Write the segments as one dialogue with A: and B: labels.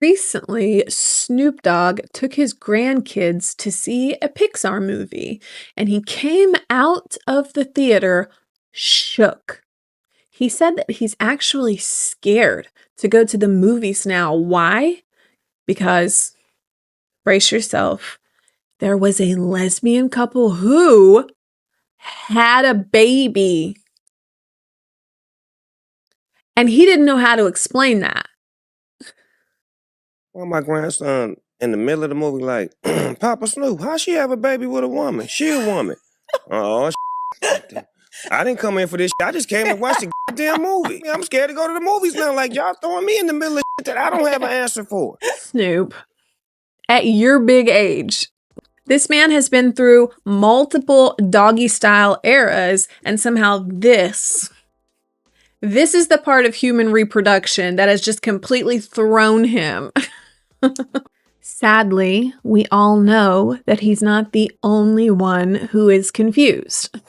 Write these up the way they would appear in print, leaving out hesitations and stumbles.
A: Recently, Snoop Dogg took his grandkids to see a Pixar movie, and he came out of the theater shook. He said that he's actually scared to go to the movies now. Why? Because, brace yourself, there was a lesbian couple who had a baby, and he didn't know how to explain that.
B: Well, my grandson in the middle of the movie, like, Papa Snoop, how she have a baby with a woman? She a woman. Oh, I didn't come in for this. I just came to watch the goddamn movie. I'm scared to go to the movies now. Like, y'all throwing me in the middle of that I don't have an answer for.
A: Snoop, at your big age, this man has been through multiple doggy style eras, and somehow this is the part of human reproduction that has just completely thrown him. Sadly, we all know that he's not the only one who is confused.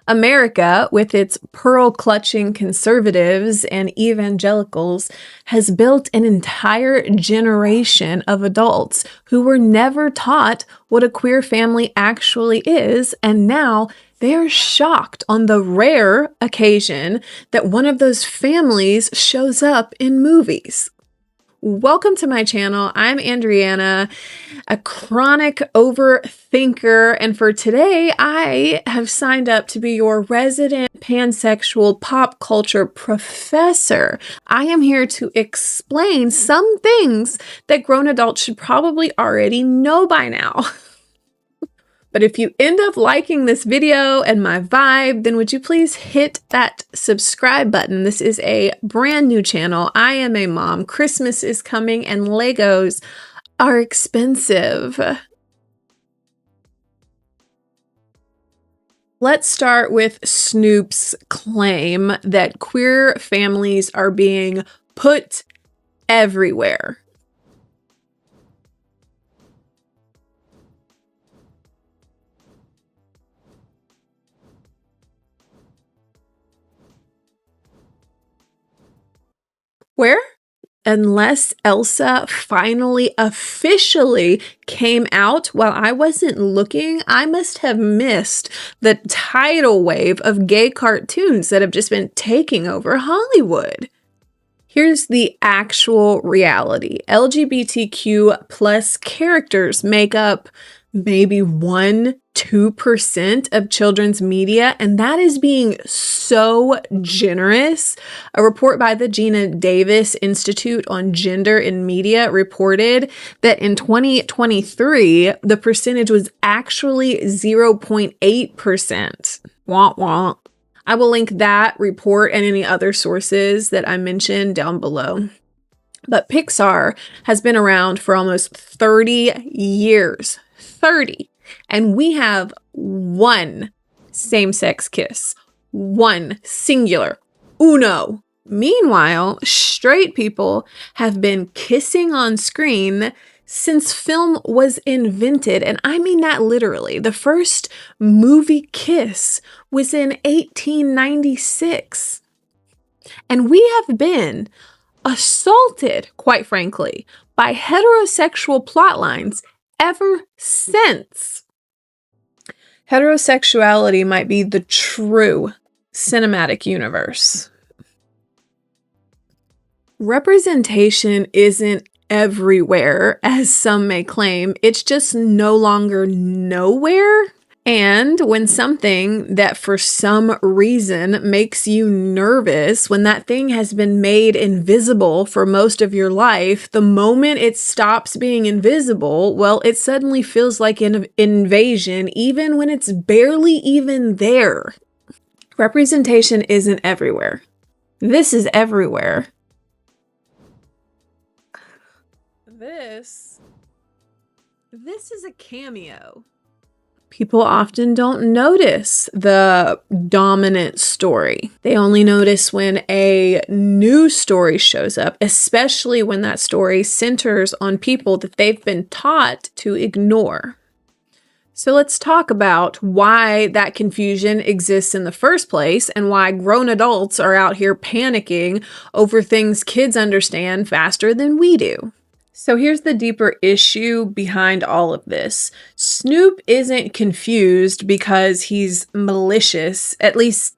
A: America, with its pearl-clutching conservatives and evangelicals, has built an entire generation of adults who were never taught what a queer family actually is, and now they're shocked on the rare occasion that one of those families shows up in movies. Welcome to my channel. I'm Andriana, a chronic overthinker, and for today, I have signed up to be your resident pansexual pop culture professor. I am here to explain some things that grown adults should probably already know by now. But if you end up liking this video and my vibe, then would you please hit that subscribe button? This is a brand new channel. I am a mom. Christmas is coming and Legos are expensive. Let's start with Snoop's claim that queer families are being put everywhere. Where? Unless Elsa finally officially came out while I wasn't looking, I must have missed the tidal wave of gay cartoons that have just been taking over Hollywood. Here's the actual reality. LGBTQ plus characters make up maybe 1-2% of children's media, and that is being so generous. A report by the Gina Davis Institute on Gender in Media reported that in 2023, the percentage was actually 0.8%. Womp womp. I will link that report and any other sources that I mentioned down below. But Pixar has been around for almost 30 years. 30. And we have one same-sex kiss. One singular. Uno. Meanwhile, straight people have been kissing on screen since film was invented, and I mean that literally. The first movie kiss was in 1896. And we have been assaulted, quite frankly, by heterosexual plot lines ever since. Heterosexuality might be the true cinematic universe. Representation isn't everywhere, as some may claim. It's just no longer nowhere. And when something that for some reason makes you nervous, when that thing has been made invisible for most of your life, the moment it stops being invisible, well, it suddenly feels like an invasion, even when it's barely even there. Representation isn't everywhere. This is everywhere. This is a cameo. People often don't notice the dominant story. They only notice when a new story shows up, especially when that story centers on people that they've been taught to ignore. So let's talk about why that confusion exists in the first place and why grown adults are out here panicking over things kids understand faster than we do. So here's the deeper issue behind all of this. Snoop isn't confused because he's malicious. At least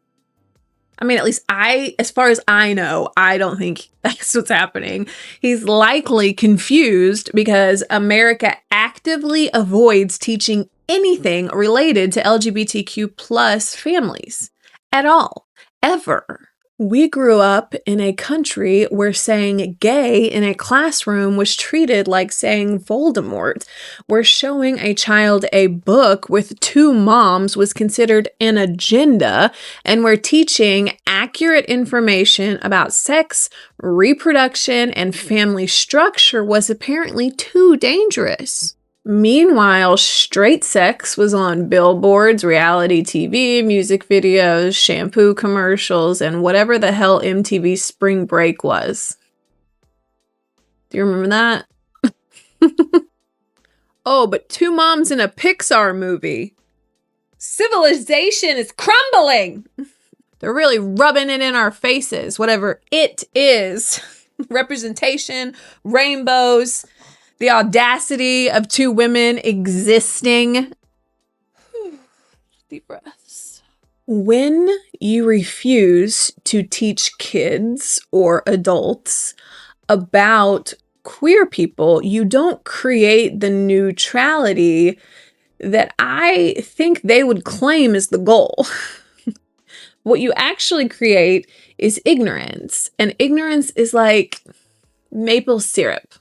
A: as far as I know, I don't think that's what's happening. He's likely confused because America actively avoids teaching anything related to LGBTQ plus families at all, ever. We grew up in a country where saying gay in a classroom was treated like saying Voldemort, where showing a child a book with two moms was considered an agenda, and where teaching accurate information about sex, reproduction, and family structure was apparently too dangerous. Meanwhile, straight sex was on billboards, reality TV, music videos, shampoo commercials, and whatever the hell MTV Spring Break was. Do you remember that? Oh, but two moms in a Pixar movie. Civilization is crumbling. They're really rubbing it in our faces, whatever it is. Representation, rainbows, the audacity of two women existing. Deep breaths. When you refuse to teach kids or adults about queer people, you don't create the neutrality that I think they would claim is the goal. What you actually create is ignorance, and ignorance is like maple syrup.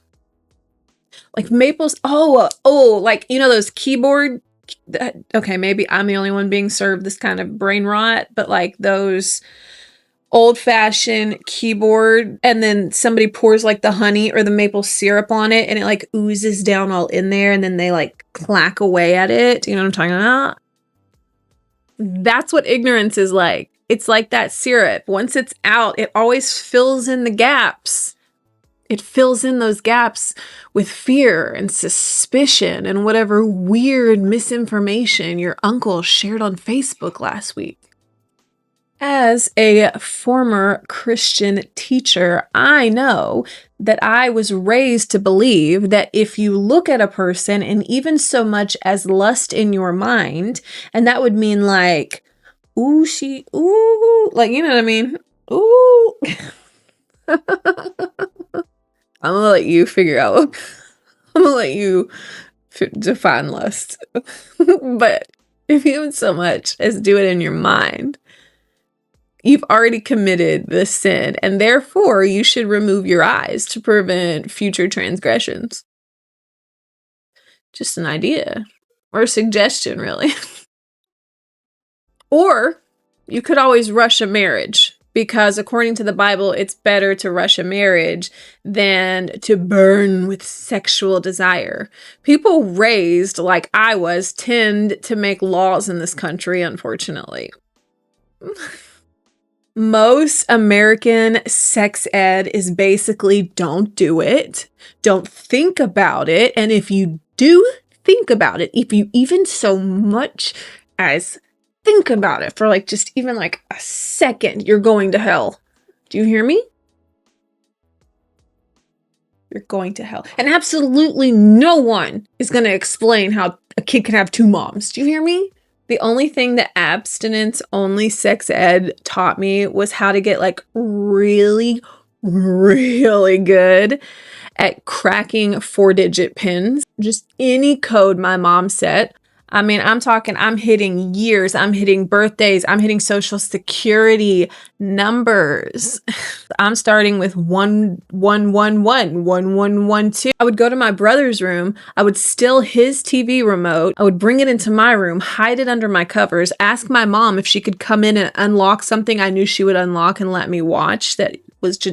A: Like maples, like, you know, those keyboard, okay, maybe I'm the only one being served this kind of brain rot, but like those old-fashioned keyboard, and then somebody pours like the honey or the maple syrup on it, and it like oozes down all in there, and then they like clack away at it. You know what I'm talking about? That's what ignorance is like. It's like that syrup. Once it's out, it always fills in the gaps. It fills in those gaps with fear and suspicion and whatever weird misinformation your uncle shared on Facebook last week. As a former Christian teacher, I know that I was raised to believe that if you look at a person and even so much as lust in your mind, and that would mean like, ooh, like, you know what I mean? Ooh. I'm gonna let you figure out. I'm gonna let you define lust. But if you even so much as do it in your mind, you've already committed the sin, and therefore you should remove your eyes to prevent future transgressions. Just an idea or a suggestion, really. Or you could always rush a marriage. Because according to the Bible, it's better to rush a marriage than to burn with sexual desire. People raised like I was tend to make laws in this country, unfortunately. Most American sex ed is basically don't do it, don't think about it, and if you do think about it, if you even so much as think about it for like just even like a second, you're going to hell. Do you hear me? You're going to hell. And absolutely no one is going to explain how a kid can have two moms. Do you hear me? The only thing that abstinence only sex ed taught me was how to get like really, really good at cracking 4-digit pins. Just any code my mom set. I mean, I'm talking, I'm hitting years, I'm hitting birthdays, I'm hitting social security numbers. I'm starting with 1111, 1112. I would go to my brother's room, I would steal his TV remote, I would bring it into my room, hide it under my covers, ask my mom if she could come in and unlock something I knew she would unlock and let me watch that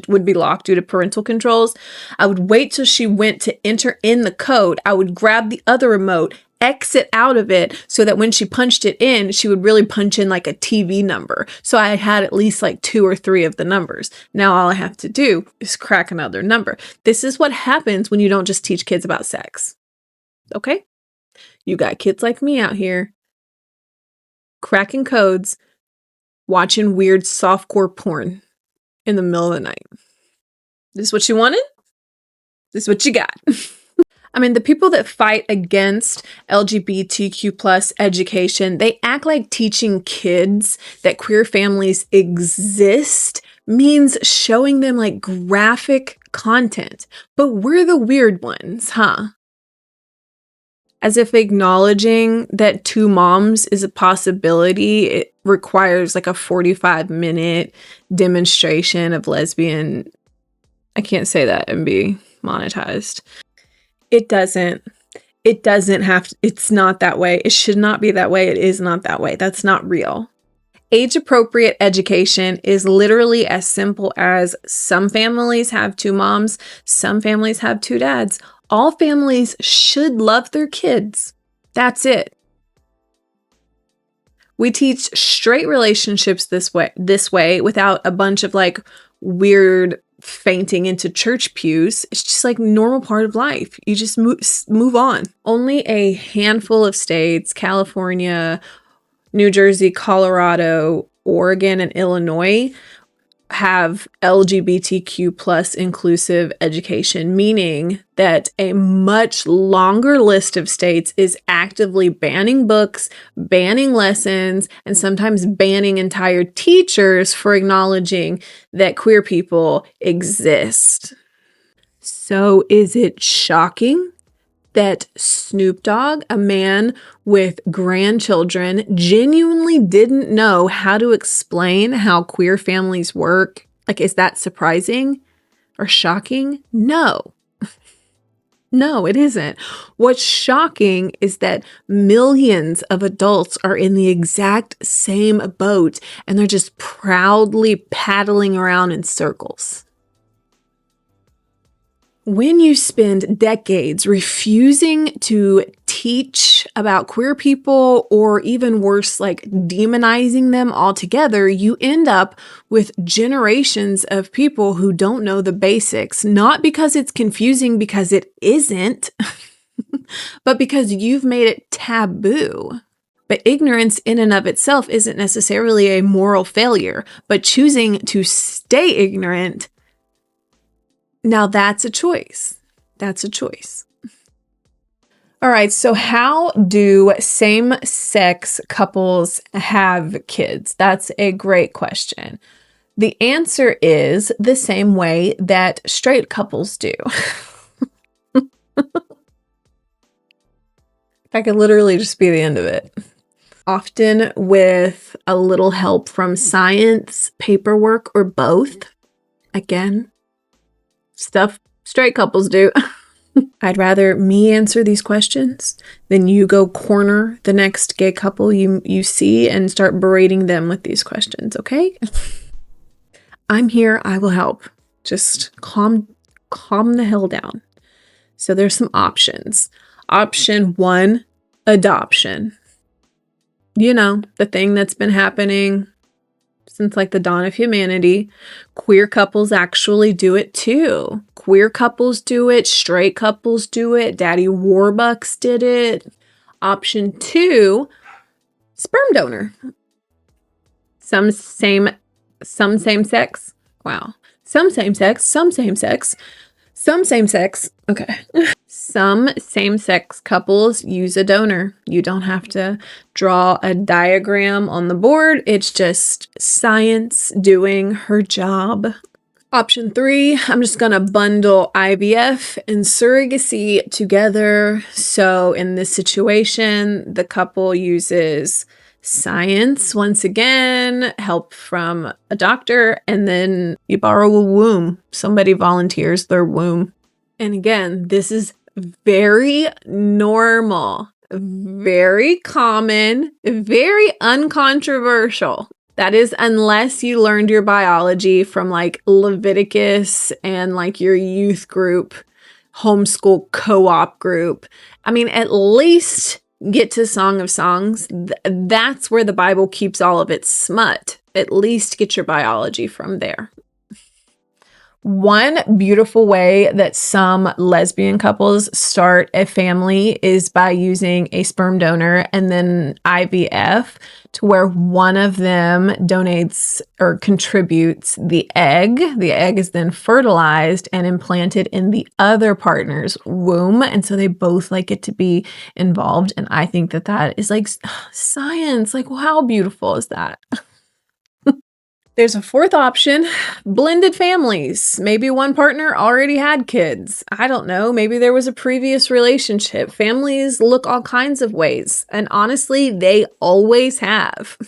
A: would be locked due to parental controls. I would wait till she went to enter in the code. I would grab the other remote, exit out of it so that when she punched it in, she would really punch in like a TV number. So I had at least like 2 or 3 of the numbers. Now all I have to do is crack another number. This is what happens when you don't just teach kids about sex. Okay? You got kids like me out here cracking codes, watching weird softcore porn in the middle of the night. This what you wanted? This what you got. I mean, the people that fight against LGBTQ plus education, they act like teaching kids that queer families exist means showing them like graphic content. But we're the weird ones, huh? As if acknowledging that two moms is a possibility, it requires like a 45-minute demonstration of lesbian. I can't say that and be monetized. It doesn't. It doesn't have to, it's not that way. It should not be that way. It is not that way. That's not real. Age-appropriate education is literally as simple as some families have two moms, some families have two dads. All families should love their kids. That's it. We teach straight relationships this way without a bunch of like weird fainting into church pews. It's just like normal part of life. You just move on. Only a handful of states, California, New Jersey, Colorado, Oregon, and Illinois, have LGBTQ plus inclusive education, meaning that a much longer list of states is actively banning books, banning lessons, and sometimes banning entire teachers for acknowledging that queer people exist. So is it shocking that Snoop Dogg, a man with grandchildren, genuinely didn't know how to explain how queer families work? Like, is that surprising or shocking? No. No, it isn't. What's shocking is that millions of adults are in the exact same boat and they're just proudly paddling around in circles. When you spend decades refusing to teach about queer people, or even worse, like demonizing them altogether, you end up with generations of people who don't know the basics, not because it's confusing, because it isn't, but because you've made it taboo. But ignorance in and of itself isn't necessarily a moral failure, but choosing to stay ignorant, now that's a choice. That's a choice. All right, so how do same-sex couples have kids? That's a great question. The answer is the same way that straight couples do. That could literally just be the end of it. Often with a little help from science, paperwork, or both. Again, stuff straight couples do. I'd rather me answer these questions than you go corner the next gay couple you see and start berating them with these questions, okay? I'm here, I will help. Just calm the hell down. So there's some options. Option 1, adoption. You know, the thing that's been happening since like the dawn of humanity. Queer couples actually do it too. Queer couples do it. Straight couples do it. Daddy Warbucks did it. Option 2, sperm donor. Some same sex. Wow. Some same sex. Okay. Some same-sex couples use a donor. You don't have to draw a diagram on the board. It's just science doing her job. Option 3, I'm just gonna bundle IVF and surrogacy together. So in this situation, the couple uses science, once again, help from a doctor, and then you borrow a womb. Somebody volunteers their womb. And again, this is very normal, very common, very uncontroversial. That is, unless you learned your biology from like Leviticus and like your youth group, homeschool co-op group. I mean, at least get to Song of Songs. That's where the Bible keeps all of its smut. At least get your biology from there. One beautiful way that some lesbian couples start a family is by using a sperm donor and then IVF, to where one of them donates or contributes the egg. The egg is then fertilized and implanted in the other partner's womb. And so they both like get to be involved. And I think that that is like science. Like, well, how beautiful is that? There's a fourth option, blended families. Maybe one partner already had kids. I don't know. Maybe there was a previous relationship. Families look all kinds of ways, and honestly, they always have.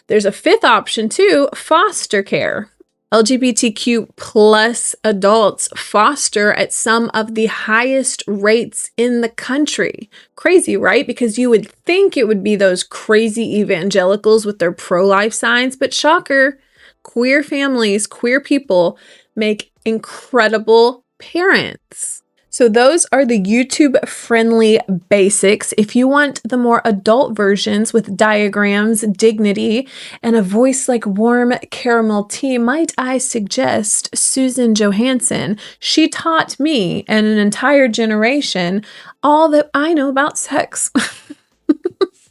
A: There's a fifth option too, foster care. LGBTQ plus adults foster at some of the highest rates in the country. Crazy, right? Because you would think it would be those crazy evangelicals with their pro-life signs, but shocker, queer families, queer people make incredible parents. So those are the YouTube-friendly basics. If you want the more adult versions with diagrams, dignity, and a voice like warm caramel tea, might I suggest Susan Johansson. She taught me and an entire generation all that I know about sex.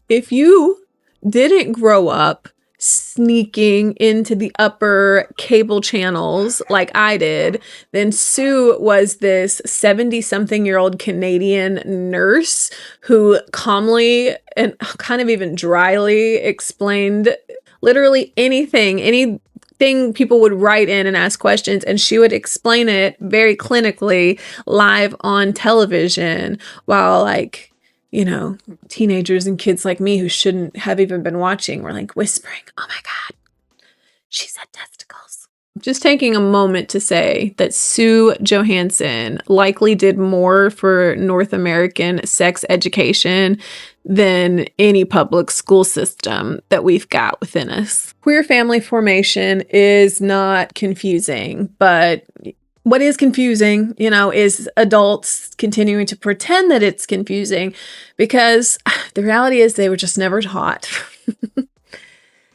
A: If you didn't grow up sneaking into the upper cable channels like I did, then Sue was this 70-something-year-old Canadian nurse who calmly and kind of even dryly explained literally anything people would write in and ask questions, and she would explain it very clinically live on television while teenagers and kids like me who shouldn't have even been watching were like whispering, "Oh my God, she said testicles." Just taking a moment to say that Sue Johansson likely did more for North American sex education than any public school system that we've got within us. Queer family formation is not confusing, but what is confusing, is adults continuing to pretend that it's confusing, because the reality is they were just never taught.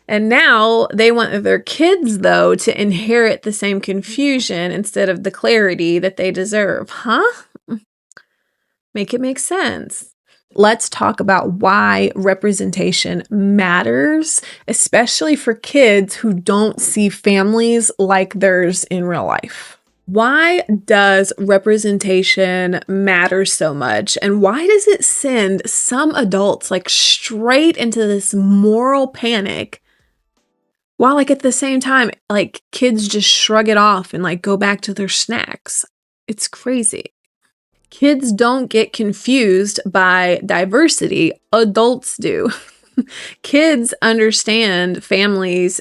A: And now they want their kids, though, to inherit the same confusion instead of the clarity that they deserve. Huh? Make it make sense. Let's talk about why representation matters, especially for kids who don't see families like theirs in real life. Why does representation matter so much? And why does it send some adults straight into this moral panic, while at the same time, kids just shrug it off and go back to their snacks? It's crazy. Kids don't get confused by diversity. Adults do. Kids understand families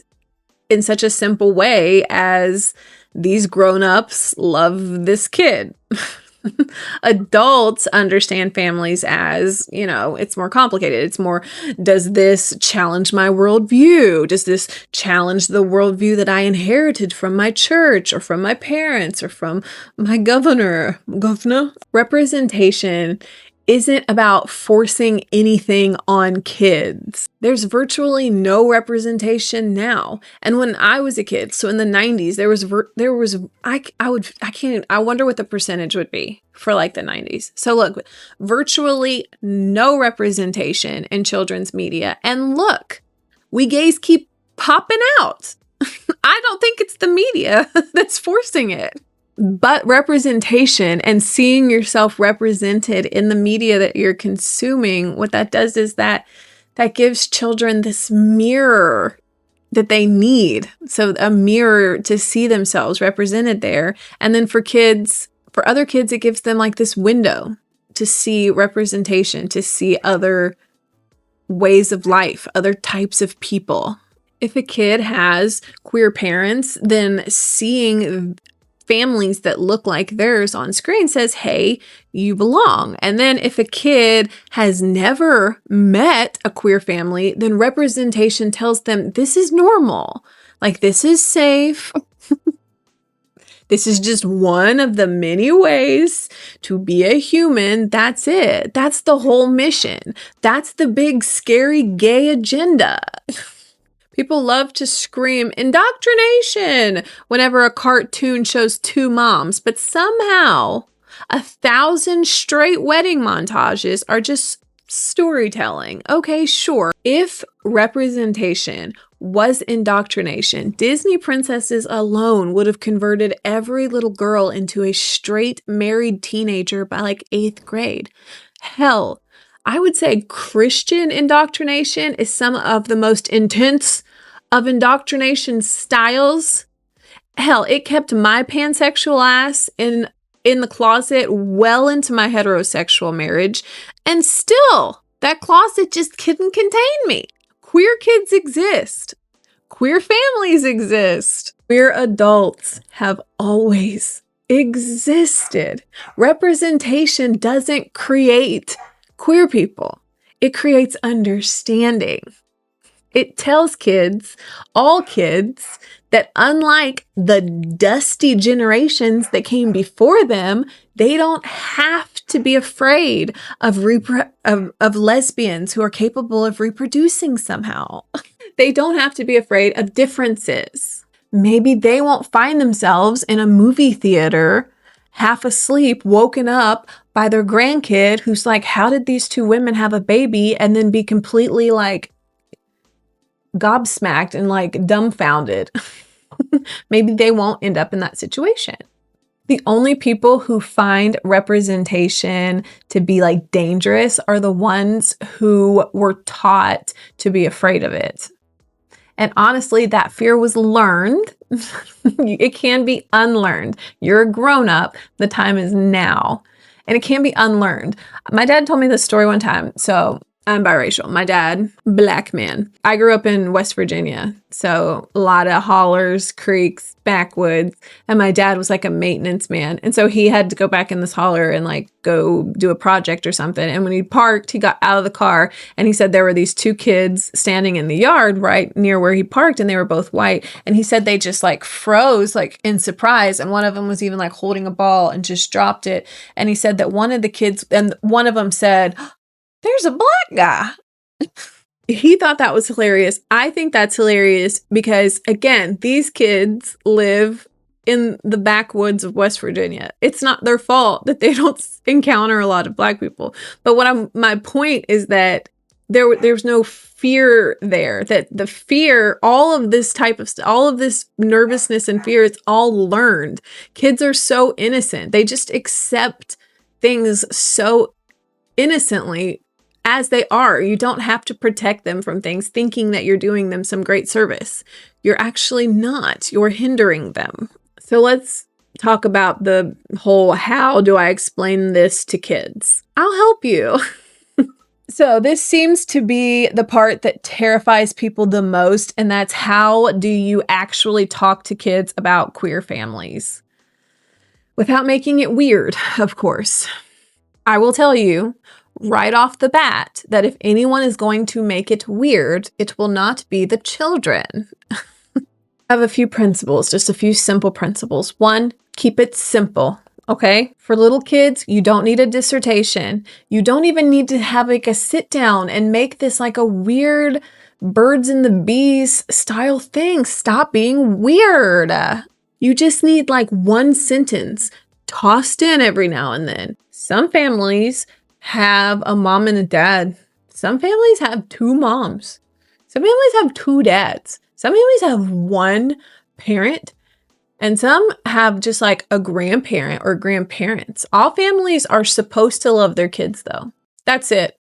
A: in such a simple way as these grown-ups love this kid. Adults understand families as, it's more complicated. It's more, does this challenge my worldview? Does this challenge the worldview that I inherited from my church or from my parents or from my governor? Representation isn't about forcing anything on kids. There's virtually no representation now. And when I was a kid, so in the 90s, I wonder what the percentage would be for the 90s. So look, virtually no representation in children's media. And look, we gays keep popping out. I don't think it's the media that's forcing it. But representation and seeing yourself represented in the media that you're consuming, what that does is that gives children this mirror that they need. So a mirror to see themselves represented there. And then for other kids, it gives them this window to see representation, to see other ways of life, other types of people. If a kid has queer parents, then seeing families that look like theirs on screen says, hey, you belong. And then if a kid has never met a queer family, then representation tells them this is normal. This is safe. This is just one of the many ways to be a human. That's it. That's the whole mission. That's the big, scary, gay agenda. People love to scream indoctrination whenever a cartoon shows two moms, but somehow 1,000 straight wedding montages are just storytelling. Okay, sure. If representation was indoctrination, Disney princesses alone would have converted every little girl into a straight married teenager by like 8th grade. Hell, I would say Christian indoctrination is some of the most intense of indoctrination styles. Hell, it kept my pansexual ass in the closet well into my heterosexual marriage, and still, that closet just couldn't contain me. Queer kids exist. Queer families exist. Queer adults have always existed. Representation doesn't create queer people. It creates understanding. It tells kids, all kids, that unlike the dusty generations that came before them, they don't have to be afraid of lesbians who are capable of reproducing somehow. They don't have to be afraid of differences. Maybe they won't find themselves in a movie theater, half asleep, woken up by their grandkid who's like, how did these two women have a baby? And then be completely like gobsmacked and like dumbfounded. Maybe they won't end up in that situation. The only people who find representation to be like dangerous are the ones who were taught to be afraid of it. And honestly, that fear was learned. It can be unlearned. You're a grown up. The time is now. And it can be unlearned. My dad told me this story one time. So I'm biracial. My dad, black man. I grew up in West Virginia. So a lot of hollers, creeks, backwoods. And my dad was like a maintenance man. And so he had to go back in this holler and like go do a project or something. And when he parked, he got out of the car and he said there were these two kids standing in the yard right near where he parked and they were both white. And he said they just like froze like in surprise. And one of them was even like holding a ball and just dropped it. And he said that one of the kids, and one of them said, "There's a black guy." He thought that was hilarious. I think that's hilarious because, again, these kids live in the backwoods of West Virginia. It's not their fault that they don't encounter a lot of black people. But my point is that there's no fear there. That the fear, all of this nervousness and fear, it's all learned. Kids are so innocent. They just accept things so innocently as they are. You don't have to protect them from things thinking that you're doing them some great service. You're actually not. You're hindering them. So let's talk about the whole, how do I explain this to kids? I'll help you. So this seems to be the part that terrifies people the most, and that's how do you actually talk to kids about queer families? Without making it weird, of course. I will tell you right off the bat that if anyone is going to make it weird, it will not be the children. I have a few principles, just a few simple principles. One, keep it simple, okay? For little kids, you don't need a dissertation. You don't even need to have like a sit down and make this like a weird birds and the bees style thing. Stop being weird. You just need like one sentence tossed in every now and then. Some families have a mom and a dad. Some families have two moms. Some families have two dads. Some families have one parent. And some have just like a grandparent or grandparents. All families are supposed to love their kids, though. That's it.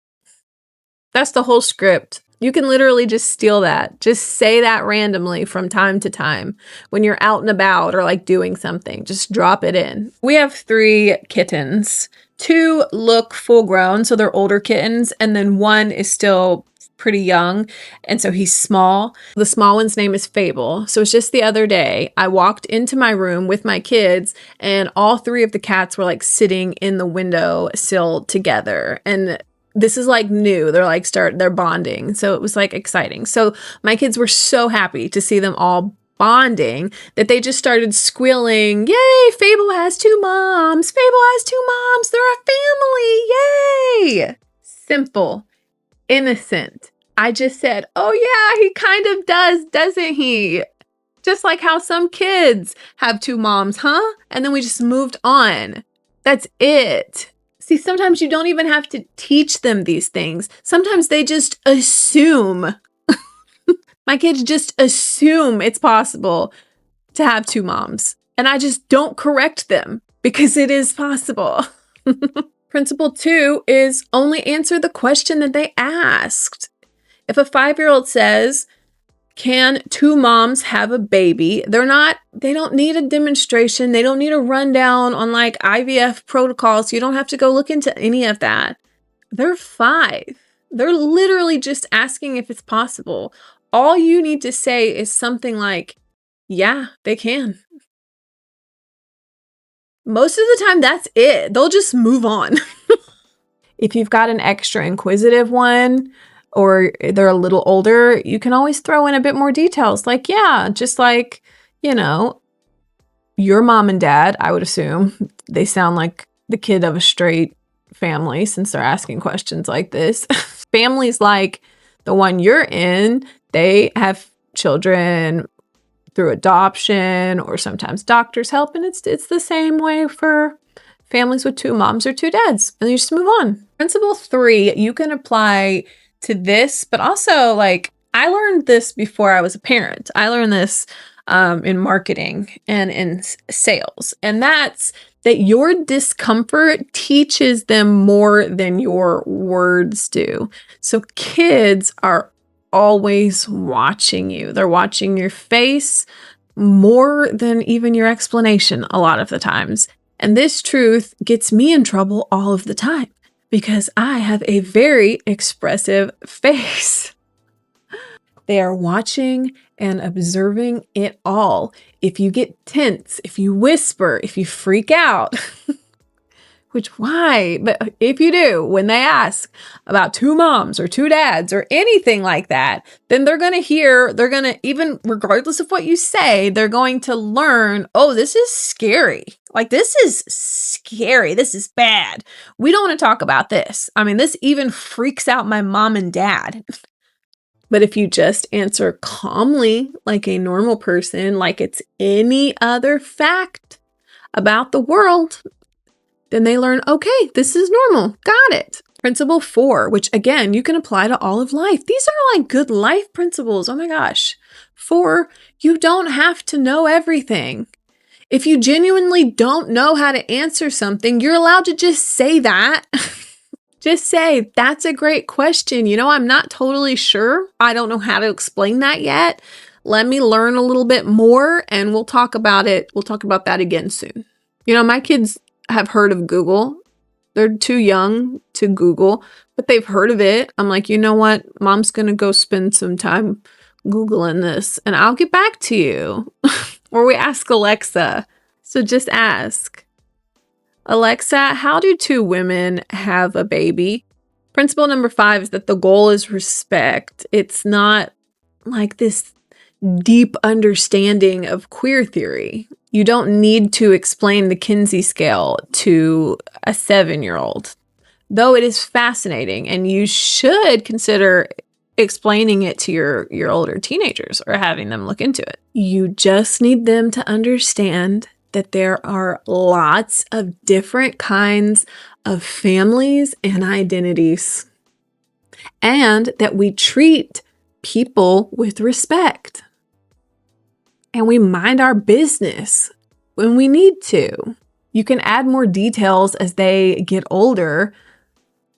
A: That's the whole script. You can literally just steal that. Just say that randomly from time to time when you're out and about or like doing something. Just drop it in. We have 3 kittens. 2 look full grown, so they're older kittens, and then 1 is still pretty young, and so he's small. The small one's name is Fable. So it's just the other day, I walked into my room with my kids, and all 3 of the cats were like sitting in the window sill together, and this is like new. They're bonding. So it was like exciting. So my kids were so happy to see them all bonding that they just started squealing, "Yay, Fable has 2 moms. Fable has 2 moms. They're a family. Yay." Simple, innocent, I just said, oh yeah, he kind of does, doesn't he? Just like how some kids have two moms, huh? And then we just moved on. That's it. See, sometimes you don't even have to teach them these things. Sometimes they just assume. My kids just assume it's possible to have two moms. And I just don't correct them because it is possible. Principle 2 is only answer the question that they asked. If a 5-year-old says, can two moms have a baby? They don't need a demonstration. They don't need a rundown on like IVF protocols. You don't have to go look into any of that. They're 5. They're literally just asking if it's possible. All you need to say is something like, yeah, they can. Most of the time, that's it. They'll just move on. If you've got an extra inquisitive one, or they're a little older, you can always throw in a bit more details. Like, yeah, just like, your mom and dad, I would assume, they sound like the kid of a straight family since they're asking questions like this. Families like the one you're in, they have children through adoption or sometimes doctors help, and it's the same way for families with two moms or two dads, and you just move on. Principle 3, you can apply to this, but also like I learned this before I was a parent. I learned this in marketing and in sales, and that's that your discomfort teaches them more than your words do. So kids are always watching you. They're watching your face more than even your explanation a lot of the times. And this truth gets me in trouble all of the time because I have a very expressive face. They are watching and observing it all. If you get tense, if you whisper, if you freak out, which why? But if you do, when they ask about two moms or two dads or anything like that, then they're going to, even regardless of what you say, they're going to learn, oh, this is scary. Like, this is scary. This is bad. We don't want to talk about this. I mean, this even freaks out my mom and dad. But if you just answer calmly, like a normal person, like it's any other fact about the world, then they learn, okay, this is normal. Got it. Principle 4, which again, you can apply to all of life. These are like good life principles. Oh my gosh. 4, you don't have to know everything. If you genuinely don't know how to answer something, you're allowed to just say that. Just say, that's a great question. I'm not totally sure. I don't know how to explain that yet. Let me learn a little bit more and we'll talk about it. We'll talk about that again soon. My kids have heard of Google. They're too young to Google, but they've heard of it. I'm like, you know what? Mom's going to go spend some time Googling this and I'll get back to you. Or we ask Alexa. So just ask, Alexa, how do two women have a baby? Principle number 5 is that the goal is respect. It's not like this deep understanding of queer theory. You don't need to explain the Kinsey scale to a 7-year-old, though it is fascinating, and you should consider explaining it to your older teenagers or having them look into it. You just need them to understand that there are lots of different kinds of families and identities, and that we treat people with respect. And we mind our business when we need to. You can add more details as they get older,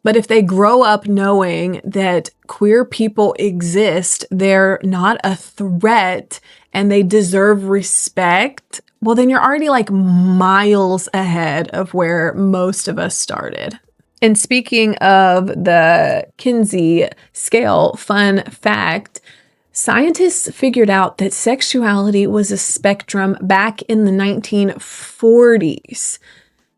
A: but if they grow up knowing that queer people exist, they're not a threat, and they deserve respect, well, then you're already like miles ahead of where most of us started. And speaking of the Kinsey scale, fun fact, scientists figured out that sexuality was a spectrum back in the 1940s.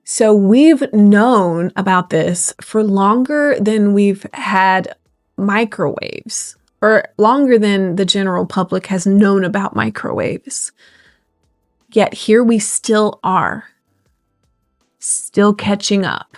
A: So we've known about this for longer than we've had microwaves, or longer than the general public has known about microwaves. Yet here we still are, still catching up.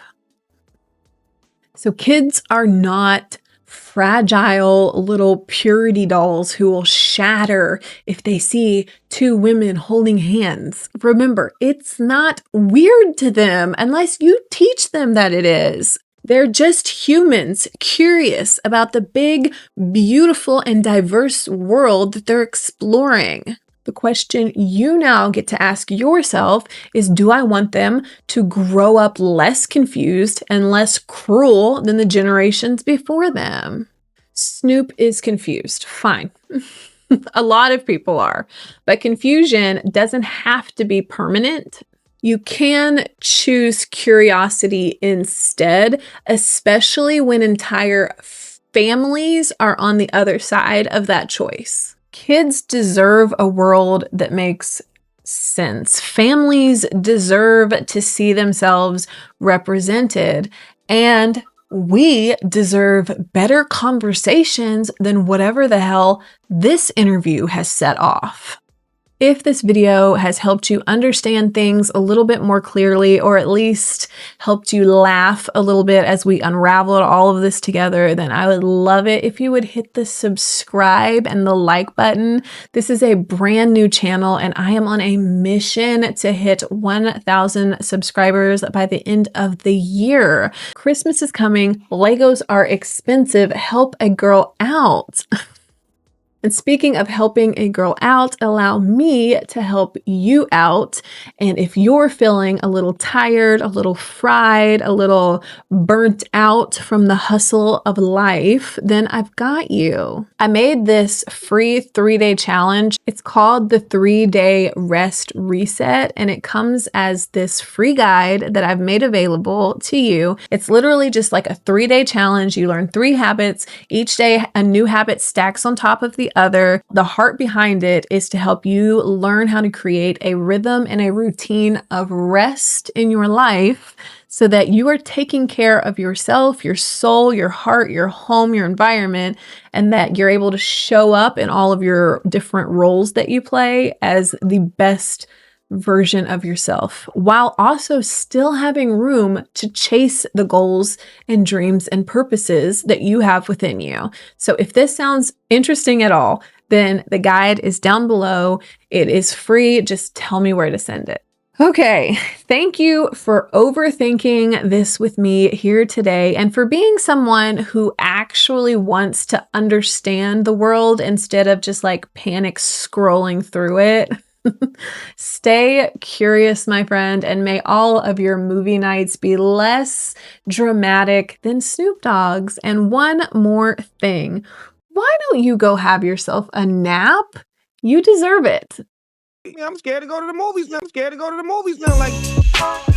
A: So kids are not fragile little purity dolls who will shatter if they see two women holding hands. Remember, it's not weird to them unless you teach them that it is. They're just humans curious about the big, beautiful, and diverse world that they're exploring. The question you now get to ask yourself is, do I want them to grow up less confused and less cruel than the generations before them? Snoop is confused. Fine. A lot of people are. But confusion doesn't have to be permanent. You can choose curiosity instead, especially when entire families are on the other side of that choice. Kids deserve a world that makes sense. Families deserve to see themselves represented, and we deserve better conversations than whatever the hell this interview has set off. If this video has helped you understand things a little bit more clearly, or at least helped you laugh a little bit as we unraveled all of this together, then I would love it if you would hit the subscribe and the like button. This is a brand new channel, and I am on a mission to hit 1,000 subscribers by the end of the year. Christmas is coming. Legos are expensive. Help a girl out. And speaking of helping a girl out, allow me to help you out. And if you're feeling a little tired, a little fried, a little burnt out from the hustle of life, then I've got you. I made this free 3-day challenge. It's called the 3-day rest reset, and it comes as this free guide that I've made available to you. It's literally just like a 3-day challenge. You learn 3 habits. Each day, a new habit stacks on top of the other. The heart behind it is to help you learn how to create a rhythm and a routine of rest in your life so that you are taking care of yourself, your soul, your heart, your home, your environment, and that you're able to show up in all of your different roles that you play as the best version of yourself, while also still having room to chase the goals and dreams and purposes that you have within you. So if this sounds interesting at all, then the guide is down below. It is free. Just tell me where to send it. Okay, thank you for overthinking this with me here today, and for being someone who actually wants to understand the world instead of just like panic scrolling through it. Stay curious, my friend, and may all of your movie nights be less dramatic than Snoop Dogg's. And one more thing, why don't you go have yourself a nap? You deserve it.
B: I'm scared to go to the movies now. I'm scared to go to the movies now. Like.